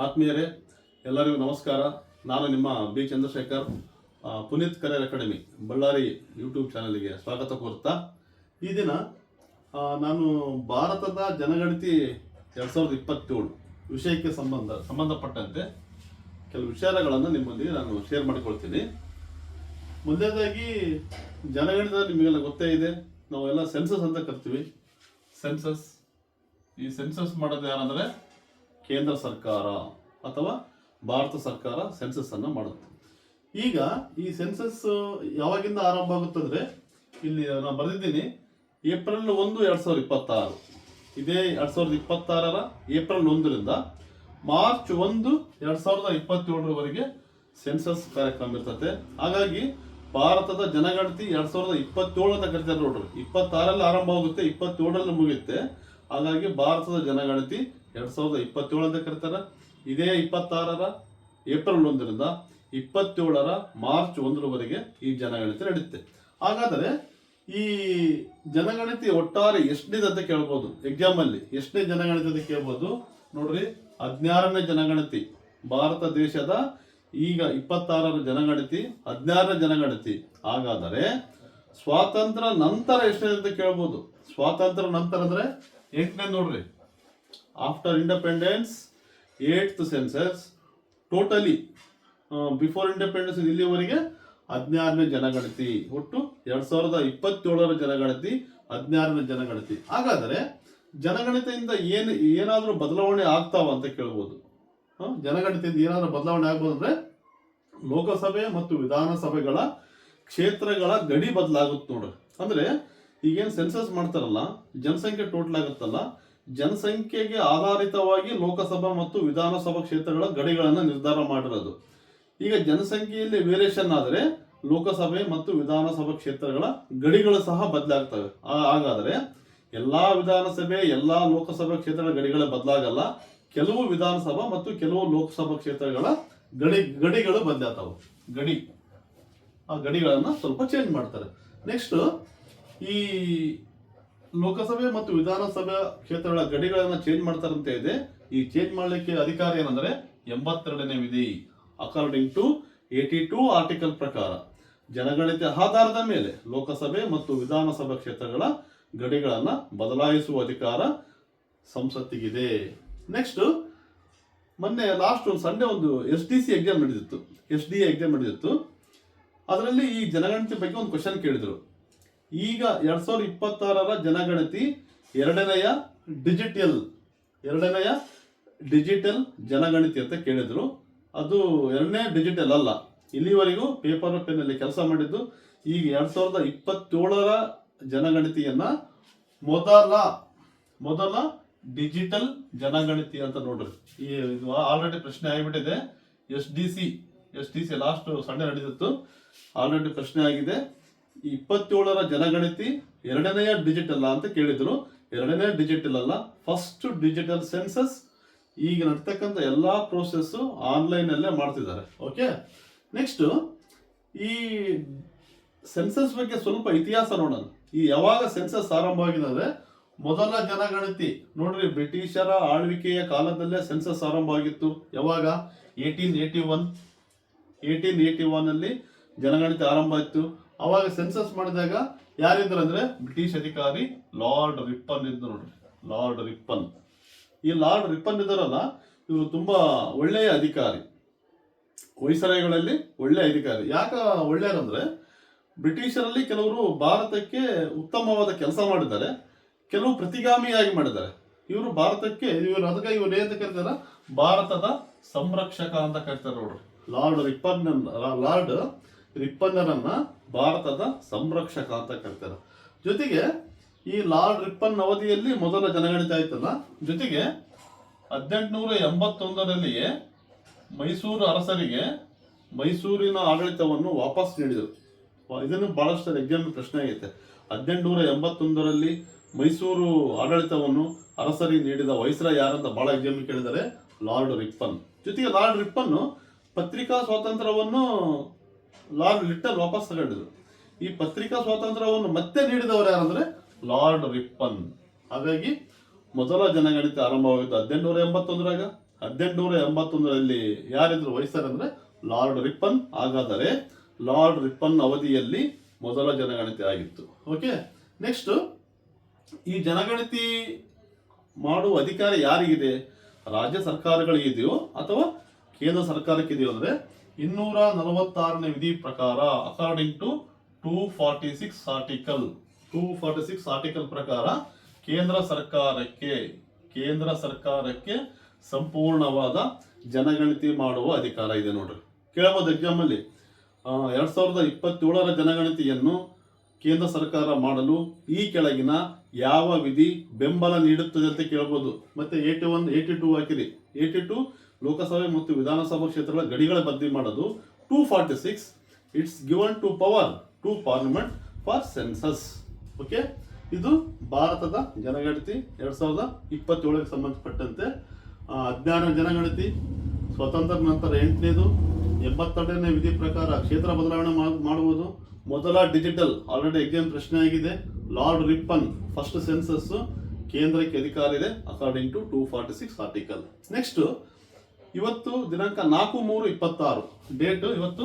ಆತ್ಮೀಯರೇ, ಎಲ್ಲರಿಗೂ ನಮಸ್ಕಾರ. ನಾನು ನಿಮ್ಮ B Chandrashekar, Puneeth career academy Ballari YouTube ಚಾನಲ್ಗೆ ಸ್ವಾಗತ ಕೋರುತ್ತಾ, ಈ ದಿನ ನಾನು ಭಾರತದ ಜನಗಣತಿ 2027 ವಿಷಯಕ್ಕೆ ಸಂಬಂಧಪಟ್ಟಂತೆ ಕೆಲವು ವಿಚಾರಗಳನ್ನು ನಿಮ್ಮೊಂದಿಗೆ ನಾನು ಶೇರ್ ಮಾಡಿಕೊಳ್ತೀನಿ. ಮೊದಲನೇದಾಗಿ ಜನಗಣತಿ ನಿಮಗೆಲ್ಲ ಗೊತ್ತೇ ಇದೆ, ನಾವೆಲ್ಲ ಸೆನ್ಸಸ್ ಅಂತ ಕರಿತೀವಿ. ಈ ಸೆನ್ಸಸ್ ಮಾಡೋದು ಯಾರಂದರೆ ಕೇಂದ್ರ ಸರ್ಕಾರ ಅಥವಾ ಭಾರತ ಸರ್ಕಾರ ಸೆನ್ಸಸ್ ಅನ್ನು ಮಾಡುತ್ತೆ. ಈಗ ಈ ಸೆನ್ಸಸ್ ಯಾವಾಗಿಂದ ಆರಂಭ ಆಗುತ್ತಂದ್ರೆ, ಇಲ್ಲಿ ನಾನು ಬರೆದಿದ್ದೀನಿ, ಏಪ್ರಿಲ್ 1, 2026. ಇದೇ 2026 ಏಪ್ರಿಲ್ 1ರಿಂದ ಮಾರ್ಚ್ 1, 2027 ಸೆನ್ಸಸ್ ಕಾರ್ಯಕ್ರಮ ಇರ್ತದೆ. ಹಾಗಾಗಿ ಭಾರತದ ಜನಗಣತಿ 2027 ಅಂತ ಕರಿತಾರೆ ನೋಡ್ರಿ. 26ರಲ್ಲಿ ಆರಂಭ ಆಗುತ್ತೆ, 27ರಲ್ಲಿ ಮುಗಿಯುತ್ತೆ. ಹಾಗಾಗಿ ಭಾರತದ ಜನಗಣತಿ 2027 ಅಂತ ಕರೀತಾರೆ. ಇದೇ 26ರ ಏಪ್ರಿಲ್ 1ರಿಂದ 27ರ ಮಾರ್ಚ್ 1ರವರೆಗೆ ಈ ಜನಗಣತಿ ನಡೆಯುತ್ತೆ. ಹಾಗಾದರೆ ಈ ಜನಗಣತಿ ಒಟ್ಟಾರೆ ಎಷ್ಟನೇದು ಅಂತ ಕೇಳ್ಬೋದು. ಎಕ್ಸಾಮ್ ಅಲ್ಲಿ ಎಷ್ಟನೇ ಜನಗಣತಿ ಅಂತ ಕೇಳ್ಬೋದು. ನೋಡ್ರಿ, 16ನೇ ಜನಗಣತಿ. ಭಾರತ ದೇಶದ ಈಗ 26ರ ಜನಗಣತಿ, 16ನೇ ಜನಗಣತಿ. ಹಾಗಾದರೆ ಸ್ವಾತಂತ್ರ್ಯ ನಂತರ ಎಷ್ಟನೇ ಅಂತ ಕೇಳ್ಬೋದು. ಸ್ವಾತಂತ್ರ್ಯ ನಂತರ ಅಂದ್ರೆ 8ನೇ ನೋಡ್ರಿ. After independence 8th census. Totally before independence ಇಲ್ಲಿವರೆಗೆ 16ನೇ ಜನಗಣತಿ. ಒಟ್ಟು 2027ರ ಜನಗಣತಿ, 16ನೇ ಜನಗಣತಿ. ಹಾಗಾದರೆ ಜನಗಣತಿಯಿಂದ ಏನಾದರೂ ಬದಲಾವಣೆ ಆಗ್ತಾವ ಅಂತ ಕೇಳ್ಬೋದು. ಜನಗಣತಿಯಿಂದ ಏನಾದರೂ ಬದಲಾವಣೆ ಆಗ್ಬೋದು ಅಂದ್ರೆ, ಲೋಕಸಭೆ ಮತ್ತು ವಿಧಾನಸಭೆಗಳ ಕ್ಷೇತ್ರಗಳ ಗಡಿ ಬದಲಾಗುತ್ತೆ ನೋಡ್ರಿ. ಅಂದ್ರೆ ಈಗೇನು ಸೆನ್ಸಸ್ ಮಾಡ್ತಾರಲ್ಲ, ಜನಸಂಖ್ಯೆ ಟೋಟಲ್ ಆಗುತ್ತಲ್ಲ, ಜನಸಂಖ್ಯೆಗೆ ಆಧಾರಿತವಾಗಿ ಲೋಕಸಭಾ ಮತ್ತು ವಿಧಾನಸಭಾ ಕ್ಷೇತ್ರಗಳ ಗಡಿಗಳನ್ನು ನಿರ್ಧಾರ ಮಾಡಿರೋದು. ಈಗ ಜನಸಂಖ್ಯೆಯಲ್ಲಿ ವೇರಿಯೇಷನ್ ಆದರೆ ಲೋಕಸಭೆ ಮತ್ತು ವಿಧಾನಸಭಾ ಕ್ಷೇತ್ರಗಳ ಗಡಿಗಳು ಸಹ ಬದಲಾಗ್ತವೆ. ಹಾಗಾದರೆ ಎಲ್ಲಾ ವಿಧಾನಸಭೆ, ಎಲ್ಲಾ ಲೋಕಸಭಾ ಕ್ಷೇತ್ರಗಳ ಗಡಿಗಳು ಬದಲಾಗಲ್ಲ. ಕೆಲವು ವಿಧಾನಸಭಾ ಮತ್ತು ಕೆಲವು ಲೋಕಸಭಾ ಕ್ಷೇತ್ರಗಳ ಗಡಿಗಳು ಬದಲಾಗ್ತವೆ. ಆ ಗಡಿಗಳನ್ನ ಸ್ವಲ್ಪ ಚೇಂಜ್ ಮಾಡ್ತಾರೆ. ನೆಕ್ಸ್ಟ್, ಈ ಲೋಕಸಭೆ ಮತ್ತು ವಿಧಾನಸಭಾ ಕ್ಷೇತ್ರಗಳ ಗಡಿಗಳನ್ನ ಚೇಂಜ್ ಮಾಡ್ತಾರಂತ ಇದೆ. ಈ ಚೇಂಜ್ ಮಾಡ್ಲಿಕ್ಕೆ ಅಧಿಕಾರ ಏನಂದ್ರೆ 82ನೇ ವಿಧಿ. ಅಕಾರ್ಡಿಂಗ್ ಟು 82 ಆರ್ಟಿಕಲ್ ಪ್ರಕಾರ ಜನಗಣತಿ ಆಧಾರದ ಮೇಲೆ ಲೋಕಸಭೆ ಮತ್ತು ವಿಧಾನಸಭಾ ಕ್ಷೇತ್ರಗಳ ಗಡಿಗಳನ್ನ ಬದಲಾಯಿಸುವ ಅಧಿಕಾರ ಸಂಸತ್ತಿಗಿದೆ. ನೆಕ್ಸ್ಟ್, ಮೊನ್ನೆ ಲಾಸ್ಟ್ ಒಂದು ಸಂಡೇ ಒಂದು SDC ಎಕ್ಸಾಮ್ ನಡೆದಿತ್ತು. SDA ಎಕ್ಸಾಮ್ ನಡೆದಿತ್ತು. ಅದರಲ್ಲಿ ಈ ಜನಗಣತಿ ಬಗ್ಗೆ ಒಂದು ಕ್ವಶನ್ ಕೇಳಿದ್ರು. ಈಗ 2026ರ ಜನಗಣತಿ ಎರಡನೆಯ ಡಿಜಿಟಲ್ ಜನಗಣತಿ ಅಂತ ಕೇಳಿದ್ರು. ಅದು ಎರಡನೇ ಡಿಜಿಟಲ್ ಅಲ್ಲ. ಇಲ್ಲಿವರೆಗೂ ಪೇಪರ್ ಪೆನ್ನಲ್ಲಿ ಕೆಲಸ ಮಾಡಿದ್ದು. ಈಗ 2027ರ ಜನಗಣತಿಯನ್ನ ಮೊದಲ ಡಿಜಿಟಲ್ ಜನಗಣತಿ ಅಂತ ನೋಡ್ರಿ. ಇದು ಆಲ್ರೆಡಿ ಪ್ರಶ್ನೆ ಆಗಿಬಿಟ್ಟಿದೆ. S D C last Sunday ನಡೆದಿತ್ತು. ಆಲ್ರೆಡಿ ಪ್ರಶ್ನೆ ಆಗಿದೆ. 27ರ ಜನಗಣತಿ ಎರಡನೆಯ ಡಿಜಿಟಲ್ ಅಂತ ಕೇಳಿದ್ರು. ಎರಡನೇ ಡಿಜಿಟಲ್ ಅಲ್ಲ, ಫಸ್ಟ್ ಡಿಜಿಟಲ್ ಸೆನ್ಸಸ್. ಈಗ ನಡ್ತಕ್ಕಂಥ ಎಲ್ಲಾ ಪ್ರೋಸೆಸ್ ಆನ್ಲೈನ್ ಅಲ್ಲೇ ಮಾಡ್ತಿದ್ದಾರೆ. ಓಕೆ. ನೆಕ್ಸ್ಟ್, ಈ ಸೆನ್ಸಸ್ ಬಗ್ಗೆ ಸ್ವಲ್ಪ ಇತಿಹಾಸ ನೋಡೋಣ. ಈ ಯಾವಾಗ ಸೆನ್ಸಸ್ ಆರಂಭವಾಗಿದೆ ಅಂದ್ರೆ, ಮೊದಲ ಜನಗಣತಿ ನೋಡ್ರಿ, ಬ್ರಿಟಿಷರ ಆಳ್ವಿಕೆಯ ಕಾಲದಲ್ಲೇ ಸೆನ್ಸಸ್ ಆರಂಭವಾಗಿತ್ತು. ಯಾವಾಗ? 1881 ಅಲ್ಲಿ ಜನಗಣತಿ ಆರಂಭ ಆಯ್ತು. ಅವಾಗ ಸೆನ್ಸಸ್ ಮಾಡಿದಾಗ ಯಾರಿದ್ರು ಅಂದ್ರೆ, ಬ್ರಿಟಿಷ್ ಅಧಿಕಾರಿ ಲಾರ್ಡ್ ರಿಪ್ಪನ್ ಇದ್ರು ನೋಡ್ರಿ. Lord Ripon. ಈ ಲಾರ್ಡ್ ರಿಪ್ಪನ್ ಇದ್ದಾರಲ್ಲ, ಇವರು ತುಂಬಾ ಒಳ್ಳೆಯ ಅಧಿಕಾರಿ. ವೈಸರಾಯ್ಗಳಲ್ಲಿ ಒಳ್ಳೆಯ ಅಧಿಕಾರಿ. ಯಾಕ ಒಳ್ಳೆಯರಂದ್ರೆ, ಬ್ರಿಟಿಷರಲ್ಲಿ ಕೆಲವರು ಭಾರತಕ್ಕೆ ಉತ್ತಮವಾದ ಕೆಲಸ ಮಾಡಿದ್ದಾರೆ, ಕೆಲವು ಪ್ರತಿಗಾಮಿಯಾಗಿ ಮಾಡಿದ್ದಾರೆ. ಇವರು ಭಾರತಕ್ಕೆ ಅದಕ್ಕೆ ಇವ್ರು ಏನಂತ ಕರೀತಾರ, ಭಾರತದ ಸಂರಕ್ಷಕ ಅಂತ ಕರೀತಾರೆ ನೋಡ್ರಿ. ಲಾರ್ಡ್ ರಿಪ್ಪನ್ನರನ್ನ ಭಾರತದ ಸಂರಕ್ಷಕ ಅಂತ ಕರೀತಾರೆ. ಜೊತೆಗೆ ಈ ಲಾರ್ಡ್ ರಿಪ್ಪನ್ ಅವಧಿಯಲ್ಲಿ ಮೊದಲ ಜನಗಣತಿ ಆಯ್ತಲ್ಲ. ಜೊತೆಗೆ 1881ರಲ್ಲಿಯೇ ಮೈಸೂರು ಅರಸರಿಗೆ ಮೈಸೂರಿನ ಆಡಳಿತವನ್ನು ವಾಪಸ್ ನೀಡಿದರು. ಇದನ್ನು ಬಹಳಷ್ಟು ಎಕ್ಸಾಮ್ ಪ್ರಶ್ನೆ ಆಗೈತೆ. 1881ರಲ್ಲಿ ಮೈಸೂರು ಆಡಳಿತವನ್ನು ಅರಸರಿಗೆ ನೀಡಿದ ವೈಸ್ರಾಯ್ ಯಾರಂತ ಬಹಳ ಎಕ್ಸಾಮ್ ಕೇಳಿದರೆ, ಲಾರ್ಡ್ ರಿಪ್ಪನ್. ಜೊತೆಗೆ ಲಾರ್ಡ್ ರಿಪ್ಪನ್ ಪತ್ರಿಕಾ ಸ್ವಾತಂತ್ರ್ಯವನ್ನು ಲಾರ್ಡ್ ಲಿಟ್ಟನ್ ವಾಪಸ್ ತಗೊಂಡಿದ್ರು. ಈ ಪತ್ರಿಕಾ ಸ್ವಾತಂತ್ರ್ಯವನ್ನು ಮತ್ತೆ ನೀಡಿದವರು ಯಾರಂದ್ರೆ, ಲಾರ್ಡ್ ರಿಪ್ಪನ್. ಹಾಗಾಗಿ ಮೊದಲ ಜನಗಣತಿ ಆರಂಭವಾಗಿದ್ದು 1881ರಾಗ. 1881ರಲ್ಲಿ ಯಾರಿದ್ರು ವಹಿಸ್ತಾರೆ ಅಂದರೆ ಲಾರ್ಡ್ ರಿಪ್ಪನ್. ಹಾಗಾದರೆ ಲಾರ್ಡ್ ರಿಪ್ಪನ್ ಅವಧಿಯಲ್ಲಿ ಮೊದಲ ಜನಗಣತಿ ಆಗಿತ್ತು. ಓಕೆ, ನೆಕ್ಸ್ಟ್ ಈ ಜನಗಣತಿ ಮಾಡುವ ಅಧಿಕಾರ ಯಾರಿಗಿದೆ? ರಾಜ್ಯ ಸರ್ಕಾರಗಳಿಗಿದೆಯೋ ಅಥವಾ ಕೇಂದ್ರ ಸರ್ಕಾರಕ್ಕಿದೆಯೋ ಅಂದರೆ 246ನೇ ವಿಧಿ ಪ್ರಕಾರ ಅಕಾರ್ಡಿಂಗ್ ಟು 246 ಆರ್ಟಿಕಲ್ ಪ್ರಕಾರ ಕೇಂದ್ರ ಸರ್ಕಾರಕ್ಕೆ ಸಂಪೂರ್ಣವಾದ ಜನಗಣತಿ ಮಾಡುವ ಅಧಿಕಾರ ಇದೆ. ನೋಡ್ರಿ, ಕೇಳಬಹುದು ಎಕ್ಸಾಮ್ ಅಲ್ಲಿ 2027ರ ಜನಗಣತಿಯನ್ನು ಕೇಂದ್ರ ಸರ್ಕಾರ ಮಾಡಲು ಈ ಕೆಳಗಿನ ಯಾವ ವಿಧಿ ಬೆಂಬಲ ನೀಡುತ್ತದೆ ಅಂತ ಕೇಳಬಹುದು. ಮತ್ತೆ 81, 82 ಹಾಕಿರಿ. 82 ಲೋಕಸಭೆ ಮತ್ತು ವಿಧಾನಸಭಾ ಕ್ಷೇತ್ರಗಳ ಗಡಿಗಳ ಬದ್ಲಿ ಮಾಡೋದು. 246 it's given to power to parliament for census. Okay, ಇದು ಭಾರತದ ಜನಗಣತಿ 2027ಕ್ಕೆ ಸಂಬಂಧಪಟ್ಟಂತೆ. 16ನೇ ಜನಗಣತಿ ಸ್ವತಂತ್ರ ನಂತರ 8ನೇದು. 82ನೇ ವಿಧಿ ಪ್ರಕಾರ ಕ್ಷೇತ್ರ ಬದಲಾವಣೆ ಮಾಡುವುದು. ಮೊದಲ ಡಿಜಿಟಲ್ ಆಲ್ರೆಡಿ ಎಕ್ಸಾಮ್ ಪ್ರಶ್ನೆ ಆಗಿದೆ. ಲಾರ್ಡ್ ರಿಪ್ಪನ್ ಫಸ್ಟ್ ಸೆನ್ಸಸ್ ಕೇಂದ್ರಕ್ಕೆ ಅಧಿಕಾರ ಇದೆ ಅಕಾರ್ಡಿಂಗ್ ಟು 246 ಆರ್ಟಿಕಲ್. ನೆಕ್ಸ್ಟ್ ಇವತ್ತು ದಿನಾಂಕ 4/3/26 ಡೇಟ್ ಇವತ್ತು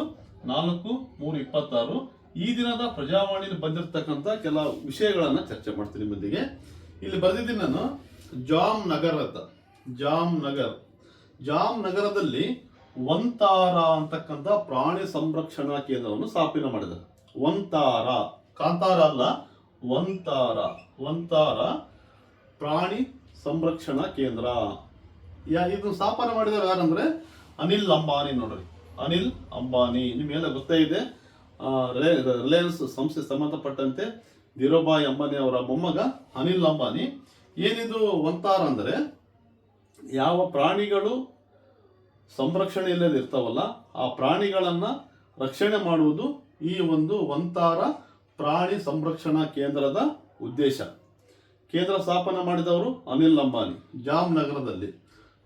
4/3/26. ಈ ದಿನದ ಪ್ರಜಾವಾಣಿಯಲ್ಲಿ ಬಂದಿರತಕ್ಕಂಥ ಕೆಲ ವಿಷಯಗಳನ್ನ ಚರ್ಚೆ ಮಾಡ್ತೀನಿ ನಿಮ್ಮೊಂದಿಗೆ. ಇಲ್ಲಿ ಬರೆದಿದ್ದೀನಿ ನಾನು ಜಾಮ್ನಗರದಲ್ಲಿ ವಂತಾರ ಅಂತಕ್ಕಂಥ ಪ್ರಾಣಿ ಸಂರಕ್ಷಣಾ ಕೇಂದ್ರವನ್ನು ಸ್ಥಾಪನೆ ಮಾಡಿದ್ದಾರೆ. ವಂತಾರ, ಕಾಂತಾರ ಅಲ್ಲ, ವಂತಾರ ಪ್ರಾಣಿ ಸಂರಕ್ಷಣಾ ಕೇಂದ್ರ. ಇದು ಸ್ಥಾಪನೆ ಮಾಡಿದವರು ಯಾರಂದ್ರೆ ಅನಿಲ್ ಅಂಬಾನಿ. ನೋಡ್ರಿ, ಅನಿಲ್ ಅಂಬಾನಿ ನಿಮಗೆಲ್ಲ ಗೊತ್ತೇ ಇದೆ. ರಿಲಯನ್ಸ್ ಸಂಸ್ಥೆ ಸಂಬಂಧಪಟ್ಟಂತೆ ಧೀರುಭಾಯಿ ಅಂಬಾನಿ ಅವರ ಮೊಮ್ಮಗ ಅನಿಲ್ ಅಂಬಾನಿ. ಏನಿದು ವಂತಾರ ಅಂದರೆ ಯಾವ ಪ್ರಾಣಿಗಳು ಸಂರಕ್ಷಣೆಯಿಲ್ಲದೆ ಇರ್ತಾವಲ್ಲ ಆ ಪ್ರಾಣಿಗಳನ್ನ ರಕ್ಷಣೆ ಮಾಡುವುದು ಈ ಒಂದು ವಂತಾರ ಪ್ರಾಣಿ ಸಂರಕ್ಷಣಾ ಕೇಂದ್ರದ ಉದ್ದೇಶ. ಕೇಂದ್ರ ಸ್ಥಾಪನೆ ಮಾಡಿದವರು ಅನಿಲ್ ಅಂಬಾನಿ ಜಾಮ್ನಗರದಲ್ಲಿ.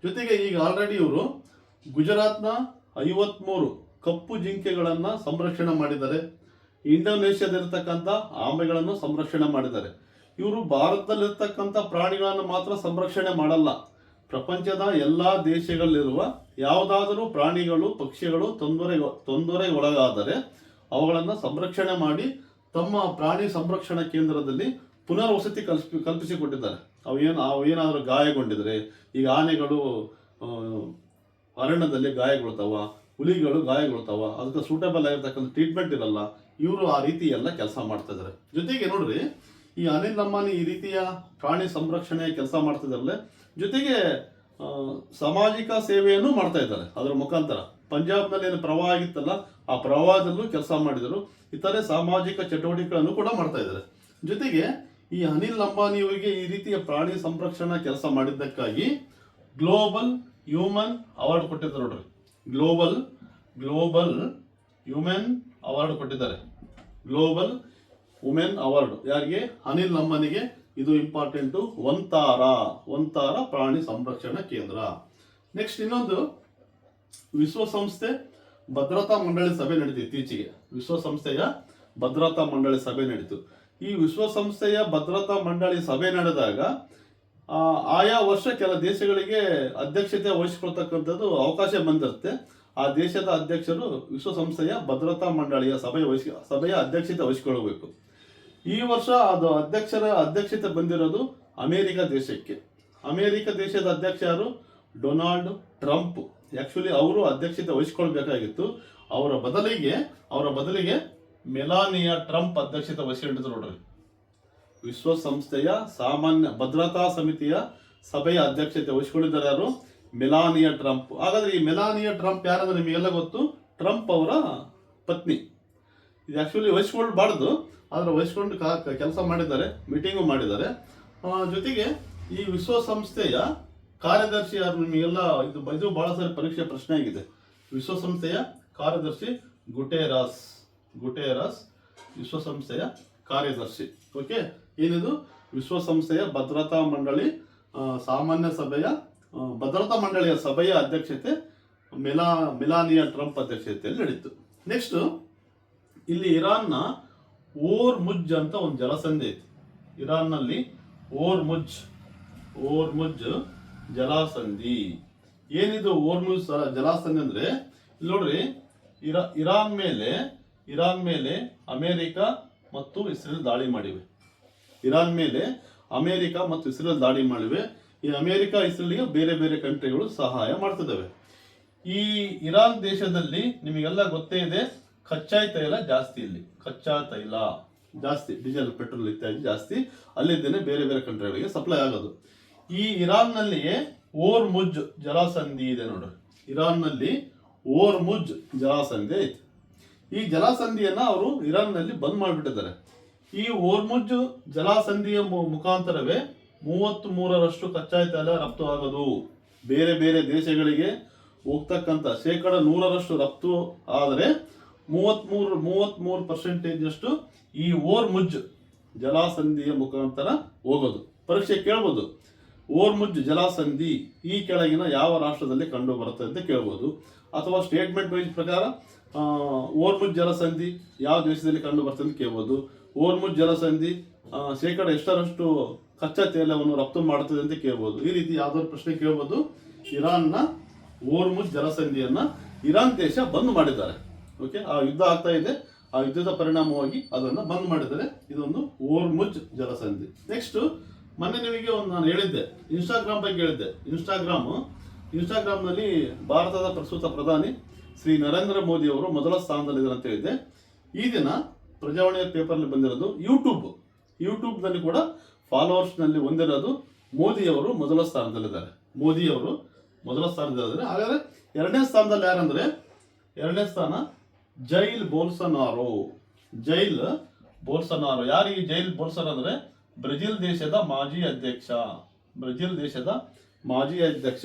ಜೊತೆಗೆ ಈಗ ಆಲ್ರೆಡಿ ಇವರು ಗುಜರಾತ್ನ 53 ಕಪ್ಪು ಜಿಂಕೆಗಳನ್ನು ಸಂರಕ್ಷಣೆ ಮಾಡಿದ್ದಾರೆ. ಇಂಡೋನೇಷ್ಯಾದಲ್ಲಿರ್ತಕ್ಕಂಥ ಆಮೆಗಳನ್ನು ಸಂರಕ್ಷಣೆ ಮಾಡಿದ್ದಾರೆ. ಇವರು ಭಾರತದಲ್ಲಿರ್ತಕ್ಕಂಥ ಪ್ರಾಣಿಗಳನ್ನು ಮಾತ್ರ ಸಂರಕ್ಷಣೆ ಮಾಡಲ್ಲ. ಪ್ರಪಂಚದ ಎಲ್ಲ ದೇಶಗಳಲ್ಲಿರುವ ಯಾವುದಾದರೂ ಪ್ರಾಣಿಗಳು ಪಕ್ಷಿಗಳು ತೊಂದರೆಗೊಳಗಾದರೆ ಅವುಗಳನ್ನು ಸಂರಕ್ಷಣೆ ಮಾಡಿ ತಮ್ಮ ಪ್ರಾಣಿ ಸಂರಕ್ಷಣಾ ಕೇಂದ್ರದಲ್ಲಿ ಪುನರ್ವಸತಿ ಕಲ್ಪಿಸಿಕೊಟ್ಟಿದ್ದಾರೆ. ಅವೇನಾದರೂ ಗಾಯಗೊಂಡಿದ್ರೆ, ಈಗ ಆನೆಗಳು ಅರಣ್ಯದಲ್ಲಿ ಗಾಯಗೊಳ್ತಾವ, ಹುಲಿಗಳು ಗಾಯಗೊಳ್ತಾವ, ಅದಕ್ಕೆ ಸೂಟಬಲ್ ಆಗಿರ್ತಕ್ಕಂಥ ಟ್ರೀಟ್ಮೆಂಟ್ ಇರಲ್ಲ. ಇವರು ಆ ರೀತಿ ಎಲ್ಲ ಕೆಲಸ ಮಾಡ್ತಾ ಇದ್ದಾರೆ. ಜೊತೆಗೆ ನೋಡ್ರಿ, ಈ ಅನಿಲ್ ಅಂಬಾನಿ ಈ ರೀತಿಯ ಪ್ರಾಣಿ ಸಂರಕ್ಷಣೆ ಕೆಲಸ ಮಾಡ್ತಿದ್ದಾರಲ್ಲ, ಜೊತೆಗೆ ಸಾಮಾಜಿಕ ಸೇವೆಯನ್ನು ಮಾಡ್ತಾ ಇದ್ದಾರೆ. ಅದರ ಮುಖಾಂತರ ಪಂಜಾಬ್ನಲ್ಲಿ ಏನು ಪ್ರವಾಹ ಆಗಿತ್ತಲ್ಲ ಆ ಪ್ರವಾಹದಲ್ಲೂ ಕೆಲಸ ಮಾಡಿದರು. ಇತರೆ ಸಾಮಾಜಿಕ ಚಟುವಟಿಕೆಗಳನ್ನು ಕೂಡ ಮಾಡ್ತಾ ಇದ್ದಾರೆ. ಜೊತೆಗೆ ಈ ಅನಿಲ್ ಅಂಬಾನಿ ಅವರಿಗೆ ಈ ರೀತಿಯ ಪ್ರಾಣಿ ಸಂರಕ್ಷಣಾ ಕೆಲಸ ಮಾಡಿದ್ದಕ್ಕಾಗಿ ಗ್ಲೋಬಲ್ ಹ್ಯೂಮನ್ ಅವಾರ್ಡ್ ಕೊಟ್ಟಿದ್ದಾರೆ. ನೋಡ್ರಿ, ಗ್ಲೋಬಲ್ ಹ್ಯೂಮನ್ ಅವಾರ್ಡ್ ಕೊಟ್ಟಿದ್ದಾರೆ. ಗ್ಲೋಬಲ್ ವುಮೆನ್ ಅವಾರ್ಡ್ ಯಾರಿಗೆ? ಅನಿಲ್ ಅಂಬಾನಿಗೆ. ಇದು ಇಂಪಾರ್ಟೆಂಟು. ವಂತಾರ ಪ್ರಾಣಿ ಸಂರಕ್ಷಣಾ ಕೇಂದ್ರ. ನೆಕ್ಸ್ಟ್ ಇನ್ನೊಂದು, ವಿಶ್ವಸಂಸ್ಥೆ ಭದ್ರತಾ ಮಂಡಳಿ ಸಭೆ ನಡೀತು ಇತ್ತೀಚೆಗೆ. ವಿಶ್ವಸಂಸ್ಥೆಯ ಭದ್ರತಾ ಮಂಡಳಿ ಸಭೆ ನಡೀತು. ಈ ವಿಶ್ವಸಂಸ್ಥೆಯ ಭದ್ರತಾ ಮಂಡಳಿ ಸಭೆ ನಡೆದಾಗ ಆಯಾ ವರ್ಷ ಕೆಲ ದೇಶಗಳಿಗೆ ಅಧ್ಯಕ್ಷತೆ ವಹಿಸಿಕೊಳ್ತಕ್ಕಂಥದ್ದು ಅವಕಾಶ ಬಂದಿರುತ್ತೆ. ಆ ದೇಶದ ಅಧ್ಯಕ್ಷರು ವಿಶ್ವಸಂಸ್ಥೆಯ ಭದ್ರತಾ ಮಂಡಳಿಯ ಸಭೆಯ ಅಧ್ಯಕ್ಷತೆ ವಹಿಸಿಕೊಳ್ಳಬೇಕು. ಈ ವರ್ಷ ಅದು ಅಧ್ಯಕ್ಷತೆ ಬಂದಿರೋದು ಅಮೆರಿಕ ದೇಶಕ್ಕೆ. ಅಮೆರಿಕ ದೇಶದ ಅಧ್ಯಕ್ಷ ಯಾರು? Donald Trump. ಆಕ್ಚುಲಿ ಅವರು ಅಧ್ಯಕ್ಷತೆ ವಹಿಸಿಕೊಳ್ಬೇಕಾಗಿತ್ತು. ಅವರ ಬದಲಿಗೆ ಮೆಲಾನಿಯಾ ಟ್ರಂಪ್ ಅಧ್ಯಕ್ಷತೆ ವಹಿಸಿಕೊಂಡಿದ್ರು. ನೋಡ್ರಿ, ವಿಶ್ವಸಂಸ್ಥೆಯ ಸಾಮಾನ್ಯ ಭದ್ರತಾ ಸಮಿತಿಯ ಸಭೆಯ ಅಧ್ಯಕ್ಷತೆ ವಹಿಸಿಕೊಂಡಿದ್ದಾರೆ ಯಾರು? Melania Trump. ಹಾಗಾದ್ರೆ ಈ ಮೆಲಾನಿಯಾ ಟ್ರಂಪ್ ಯಾರಂದ್ರೆ ನಿಮಗೆಲ್ಲ ಗೊತ್ತು, ಟ್ರಂಪ್ ಅವರ ಪತ್ನಿ. ಇದು ಆಕ್ಚುಲಿ ವಹಿಸ್ಕೊಳ್ಬಾರ್ದು, ಆದ್ರೆ ವಹಿಸ್ಕೊಂಡು ಕೆಲಸ ಮಾಡಿದ್ದಾರೆ, ಮೀಟಿಂಗು ಮಾಡಿದ್ದಾರೆ. ಜೊತೆಗೆ ಈ ವಿಶ್ವಸಂಸ್ಥೆಯ ಕಾರ್ಯದರ್ಶಿ ಯಾರು? ನಿಮಗೆಲ್ಲ ಇದು ಬಹಳ ಸಾರಿ ಪರೀಕ್ಷೆ ಪ್ರಶ್ನೆ ಆಗಿದೆ. ವಿಶ್ವಸಂಸ್ಥೆಯ ಕಾರ್ಯದರ್ಶಿ ಗುಟೆರಸ್. ವಿಶ್ವಸಂಸ್ಥೆಯ ಕಾರ್ಯದರ್ಶಿ. ಓಕೆ, ಏನಿದು? ವಿಶ್ವಸಂಸ್ಥೆಯ ಭದ್ರತಾ ಮಂಡಳಿ ಸಾಮಾನ್ಯ ಸಭೆಯ ಭದ್ರತಾ ಮಂಡಳಿಯ ಸಭೆಯ ಅಧ್ಯಕ್ಷತೆ ಮೆಲಾನಿಯಾ ಟ್ರಂಪ್ ಅಧ್ಯಕ್ಷತೆಯಲ್ಲಿ ನಡೀತು. ನೆಕ್ಸ್ಟ್, ಇಲ್ಲಿ ಇರಾನ್ನ ಓರ್ಮುಜ್ ಅಂತ ಒಂದು ಜಲಸಂಧಿ ಐತಿ. ಇರಾನ್ನಲ್ಲಿ ಓರ್ಮುಜ್ ಜಲಸಂಧಿ. ಏನಿದು ಹೋರ್ಮುಜ್ ಜಲಸಂಧಿ ಅಂದ್ರೆ ಇಲ್ಲಿ ನೋಡ್ರಿ, ಇರಾನ್ ಮೇಲೆ ಅಮೆರಿಕ ಮತ್ತು ಇಸ್ರೇಲ್ ದಾಳಿ ಮಾಡಿವೆ. ಇರಾನ್ ಮೇಲೆ ಅಮೆರಿಕ ಮತ್ತು ಇಸ್ರೇಲ್ ದಾಳಿ ಮಾಡಿವೆ. ಈ ಅಮೆರಿಕ ಇಸ್ರೇಲ್ಗೆ ಬೇರೆ ಬೇರೆ ಕಂಟ್ರಿಗಳು ಸಹಾಯ ಮಾಡ್ತಿದ್ದಾವೆ. ಈ ಇರಾನ್ ದೇಶದಲ್ಲಿ ನಿಮಗೆಲ್ಲ ಗೊತ್ತೇ ಇದೆ, ಕಚ್ಚಾ ತೈಲ ಜಾಸ್ತಿ. ಇಲ್ಲಿ ಕಚ್ಚಾ ತೈಲ ಜಾಸ್ತಿ, ಡೀಸೆಲ್ ಪೆಟ್ರೋಲ್ ಇತ್ಯಾದಿ ಜಾಸ್ತಿ ಅಲ್ಲಿದ್ದೇನೆ ಬೇರೆ ಬೇರೆ ಕಂಟ್ರಿಗಳಿಗೆ ಸಪ್ಲೈ ಆಗೋದು. ಈ ಇರಾನ್ನಲ್ಲಿಯೇ ಹೋರ್ಮುಜ್ ಜಲಸಂಧಿ ಇದೆ ನೋಡ್ರಿ. ಇರಾನ್ನಲ್ಲಿ ಹೋರ್ಮುಜ್ ಜಲಸಂಧಿ ಐತೆ. ಈ ಜಲಸಂಧಿಯನ್ನ ಅವರು ಇರಾನ್ನಲ್ಲಿ ಬಂದ್ ಮಾಡಿಬಿಟ್ಟಿದ್ದಾರೆ. ಈ ಹೋರ್ಮುಜ್ ಜಲಸಂಧಿಯ ಮುಖಾಂತರವೇ 33% ಕಚ್ಚಾ ತೈಲ ರಫ್ತು ಆಗೋದು. ಬೇರೆ ಬೇರೆ ದೇಶಗಳಿಗೆ ಹೋಗ್ತಕ್ಕಂಥ 100% ರಫ್ತು ಆದರೆ 33% ಈ ಹೋರ್ಮುಜ್ ಜಲಸಂಧಿಯ ಮುಖಾಂತರ ಹೋಗೋದು. ಪರೀಕ್ಷೆ ಕೇಳ್ಬೋದು, ಹೋರ್ಮುಜ್ ಜಲಸಂಧಿ ಈ ಕೆಳಗಿನ ಯಾವ ರಾಷ್ಟ್ರದಲ್ಲಿ ಕಂಡು ಬರುತ್ತೆ ಅಂತ ಕೇಳ್ಬೋದು. ಅಥವಾ ಸ್ಟೇಟ್ಮೆಂಟ್ ವೈಸ್ ಪ್ರಕಾರ ಹೋರ್ಮುಜ್ ಜಲಸಂಧಿ ಯಾವ ದೇಶದಲ್ಲಿ ಕಂಡು ಬರ್ತದೆ ಅಂತ ಕೇಳ್ಬೋದು. ಹೋರ್ಮುಜ್ ಜಲಸಂಧಿ ಎಷ್ಟರಷ್ಟು ಕಚ್ಚಾ ತೈಲವನ್ನು ರಫ್ತು ಮಾಡುತ್ತದೆ ಅಂತ ಕೇಳ್ಬೋದು. ಈ ರೀತಿ ಯಾವ್ದಾದ್ರು ಪ್ರಶ್ನೆ ಕೇಳ್ಬೋದು. ಇರಾನ್ನ ಹೋರ್ಮುಜ್ ಜಲಸಂಧಿಯನ್ನ ಇರಾನ್ ದೇಶ ಬಂದ್ ಮಾಡಿದ್ದಾರೆ. ಓಕೆ, ಆ ಯುದ್ಧ ಆಗ್ತಾ ಇದೆ, ಆ ಯುದ್ಧದ ಪರಿಣಾಮವಾಗಿ ಅದನ್ನ ಬಂದ್ ಮಾಡಿದ್ದಾರೆ. ಇದೊಂದು ಹೋರ್ಮುಜ್ ಜಲಸಂಧಿ. ನೆಕ್ಸ್ಟ್, ಮೊನ್ನೆ ನಿಮಗೆ ನಾನು ಹೇಳಿದ್ದೆ ಇನ್ಸ್ಟಾಗ್ರಾಮ್ ಬಗ್ಗೆ ಹೇಳಿದ್ದೆ. ಇನ್ಸ್ಟಾಗ್ರಾಮ್ನಲ್ಲಿ ಭಾರತದ ಪ್ರಸ್ತುತ ಪ್ರಧಾನಿ ಶ್ರೀ ನರೇಂದ್ರ ಮೋದಿ ಅವರು ಮೊದಲ ಸ್ಥಾನದಲ್ಲಿದ್ದಾರೆ ಅಂತ ಹೇಳಿದ್ದೆ. ಈ ದಿನ ಪ್ರಜಾವಾಣಿಯ ಪೇಪರ್ನಲ್ಲಿ ಬಂದಿರೋದು ಯೂಟ್ಯೂಬ್ನಲ್ಲಿ ಕೂಡ ಫಾಲೋವರ್ಸ್ನಲ್ಲಿ ಹೊಂದಿರೋದು ಮೋದಿಯವರು ಮೊದಲ ಸ್ಥಾನದಲ್ಲಿದ್ದಾರೆ. ಹಾಗಾದ್ರೆ ಎರಡನೇ ಸ್ಥಾನದಲ್ಲಿ ಯಾರಂದ್ರೆ, ಎರಡನೇ ಸ್ಥಾನ ಜೈಲ್ ಬೋಲ್ಸನಾರೋ. ಯಾರು ಈ ಜೈಲ್ ಬೋಲ್ಸನಾರೋ ಅಂದ್ರೆ ಬ್ರೆಜಿಲ್ ದೇಶದ ಮಾಜಿ ಅಧ್ಯಕ್ಷ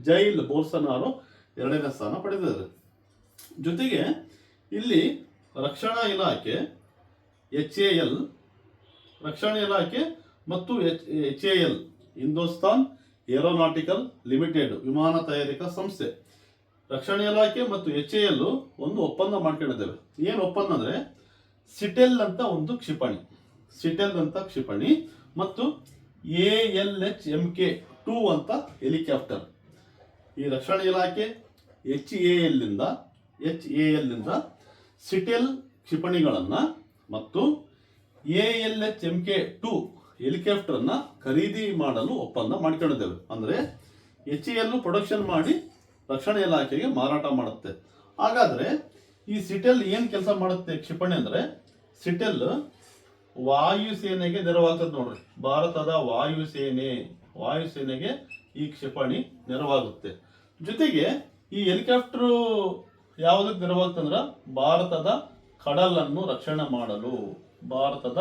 ಜೈಲ್ ಬೋಲ್ಸನಾರೋ ಎರಡನೇ ಸ್ಥಾನ ಪಡೆದಿದ್ದಾರೆ. ಜೊತೆಗೆ ಇಲ್ಲಿ ರಕ್ಷಣಾ ಇಲಾಖೆ ಮತ್ತು HAL ಹಿಂದೂಸ್ತಾನ್ ಏರೋನಾಟಿಕಲ್ ಲಿಮಿಟೆಡ್ ವಿಮಾನ ತಯಾರಿಕಾ ಸಂಸ್ಥೆ, ರಕ್ಷಣಾ ಇಲಾಖೆ ಮತ್ತು HAL ಒಂದು ಒಪ್ಪಂದ ಮಾಡ್ಕೊಂಡಿದ್ದೇವೆ. ಏನು ಒಪ್ಪಂದ ಅಂದ್ರೆ ಸಿಟೆಲ್ ಅಂತ ಒಂದು ಕ್ಷಿಪಣಿ ಮತ್ತು ALH-MK2 ಅಂತ ಹೆಲಿಕಾಪ್ಟರ್. ಈ ರಕ್ಷಣಾ ಇಲಾಖೆ HAL ನಿಂದ ಸಿಟೆಲ್ ಕ್ಷಿಪಣಿಗಳನ್ನ ಮತ್ತು ALH-MK2 ಹೆಲಿಕಾಪ್ಟರ್ ಅನ್ನ ಖರೀದಿ ಮಾಡಲು ಒಪ್ಪಂದ ಮಾಡ್ಕೊಂಡಿದ್ದೇವೆ. ಅಂದ್ರೆ HAL ಪ್ರೊಡಕ್ಷನ್ ಮಾಡಿ ರಕ್ಷಣಾ ಇಲಾಖೆಗೆ ಮಾರಾಟ ಮಾಡುತ್ತೆ. ಹಾಗಾದ್ರೆ ಈ ಸಿಟೆಲ್ ಏನ್ ಕೆಲಸ ಮಾಡುತ್ತೆ ಕ್ಷಿಪಣಿ ಅಂದ್ರೆ, ಸಿಟೆಲ್ ವಾಯುಸೇನೆಗೆ ನೆರವಾಗ್ತದೆ ನೋಡ್ರಿ. ಭಾರತದ ವಾಯುಸೇನೆಗೆ ಈ ಕ್ಷಿಪಣಿ ನೆರವಾಗುತ್ತೆ. ಜೊತೆಗೆ ಈ ಹೆಲಿಕಾಪ್ಟರ್ ಯಾವುದಕ್ಕೆ ನೆರವಾಗ್ತಂದ್ರ ಭಾರತದ ಕಡಲನ್ನು ರಕ್ಷಣೆ ಮಾಡಲು, ಭಾರತದ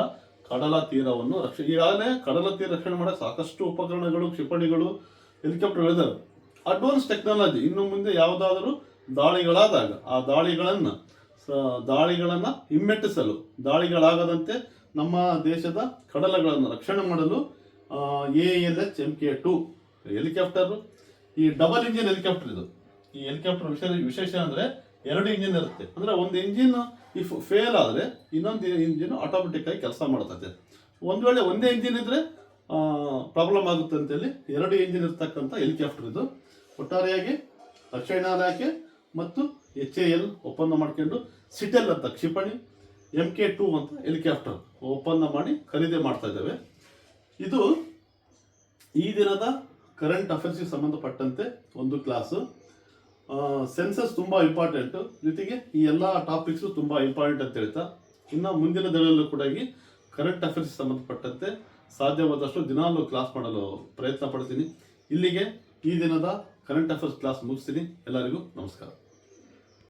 ಕಡಲ ತೀರವನ್ನು ಈಗಾಗಲೇ ಕಡಲ ತೀರ ರಕ್ಷಣೆ ಮಾಡಕ್ಕೆ ಸಾಕಷ್ಟು ಉಪಕರಣಗಳು, ಕ್ಷಿಪಣಿಗಳು, ಹೆಲಿಕಾಪ್ಟರ್ಗಳಿದ್ದಾವೆ. Advance technology. ಇನ್ನು ಮುಂದೆ ಯಾವುದಾದರೂ ದಾಳಿಗಳಾದಾಗ ಆ ದಾಳಿಗಳನ್ನ ಹಿಮ್ಮೆಟ್ಟಿಸಲು, ದಾಳಿಗಳಾಗದಂತೆ ನಮ್ಮ ದೇಶದ ಕಡಲಗಳನ್ನು ರಕ್ಷಣೆ ಮಾಡಲು ALH-MK2 ಹೆಲಿಕಾಪ್ಟರ್, ಈ ಡಬಲ್ ಇಂಜಿನ್ ಹೆಲಿಕಾಪ್ಟರ್ ಇದು. ಈ ಹೆಲಿಕಾಪ್ಟರ್ ವಿಶೇಷ ಅಂದ್ರೆ 2 ಇಂಜಿನ್ ಇರುತ್ತೆ. ಅಂದ್ರೆ ಒಂದು ಇಂಜಿನ್ ಇಫ್ ಫೇಲ್ ಆದ್ರೆ ಇನ್ನೊಂದು ಇಂಜಿನ್ ಆಟೋಮೆಟಿಕ್ ಆಗಿ ಕೆಲಸ ಮಾಡ್ತದೆ. ಒಂದ್ ವೇಳೆ ಒಂದೇ ಇಂಜಿನ್ ಇದ್ರೆ ಪ್ರಾಬ್ಲಮ್ ಆಗುತ್ತೆ ಅಂತೇಳಿ 2 ಇಂಜಿನ್ ಇರ್ತಕ್ಕಂಥ ಹೆಲಿಕಾಪ್ಟರ್ ಇದು. ಒಟ್ಟಾರೆಯಾಗಿ ರಕ್ಷಣಾ ಇಲಾಖೆ ಮತ್ತು HAL ಒಪ್ಪಂದ ಮಾಡ್ಕೊಂಡು ಸಿಟೆಲ್ ಅಂತ ಕ್ಷಿಪಣಿ, MK2 ಅಂತ ಹೆಲಿಕಾಪ್ಟರ್ ಒಪ್ಪಂದ ಮಾಡಿ ಖರೀದಿ ಮಾಡ್ತಾ ಇದ್ದೇವೆ. ಇದು ಈ ದಿನದ ಕರೆಂಟ್ ಅಫೇರ್ಸ್ಗೆ ಸಂಬಂಧಪಟ್ಟಂತೆ ಒಂದು ಕ್ಲಾಸು. ಸೆನ್ಸಸ್ ತುಂಬಾ ಇಂಪಾರ್ಟೆಂಟ್, ಜೊತೆಗೆ ಈ ಎಲ್ಲ ಟಾಪಿಕ್ಸು ತುಂಬಾ ಇಂಪಾರ್ಟೆಂಟ್ ಅಂತ ಹೇಳ್ತಾ, ಇನ್ನು ಮುಂದಿನ ದಿನದಲ್ಲೂ ಕೂಡ ಕರೆಂಟ್ ಅಫೇರ್ಸ್ ಸಂಬಂಧಪಟ್ಟಂತೆ ಸಾಧ್ಯವಾದಷ್ಟು ದಿನಾಲೂ ಕ್ಲಾಸ್ ಮಾಡಲು ಪ್ರಯತ್ನ ಪಡ್ತೀನಿ. ಇಲ್ಲಿಗೆ ಈ ದಿನದ ಕರೆಂಟ್ ಅಫೇರ್ಸ್ ಕ್ಲಾಸ್ ಮುಗಿಸ್ತೀನಿ. ಎಲ್ಲರಿಗೂ ನಮಸ್ಕಾರ.